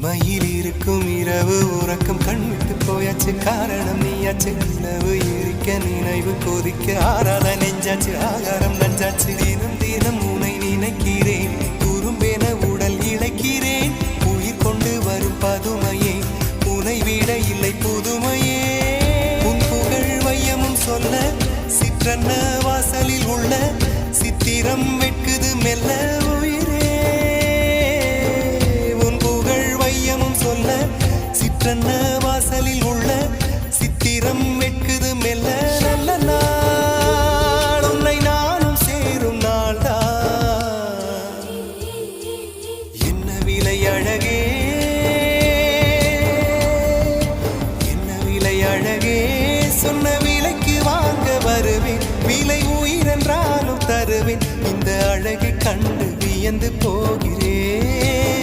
இமையில் இருக்கும் இரவு உறக்கம் கண்விட்டு போயாச்சு காரணம் நீயாச்சு நிலவு எரிக்க நினைவு கொதிக்க ஆறாத நெஞ்சாச்சு ஆகாரம் நஞ்சாச்சு தினம் தினம் உனை நினைக்கிறேன் குறும்பென உடல் இழைக்கிறேன் உயிர் கொண்டு வரும் பதுமையே உனை விட இல்லை புதுமையே உன் புகழ் வையமும் சொல்ல சிற்றன்ன வாசலில் உள்ள சித்திரம் வெட்குது மெல்ல உயிரே உன் புகழ் வையமும் சொல்ல சிற்றன்ன வாசலில் உள்ள சித்திரம் வெட்குது மெல்ல நல்ல நாள் உன்னை நானும் சேரும் நாள்தான் என்ன விலை அழகே என்ன விலை அழகே சொன்ன விலைக்கு வாங்க வருவேன் விலை உயிரென்றாலும் தருவேன் இந்த அழகை கண்டு வியந்து போகிறேன்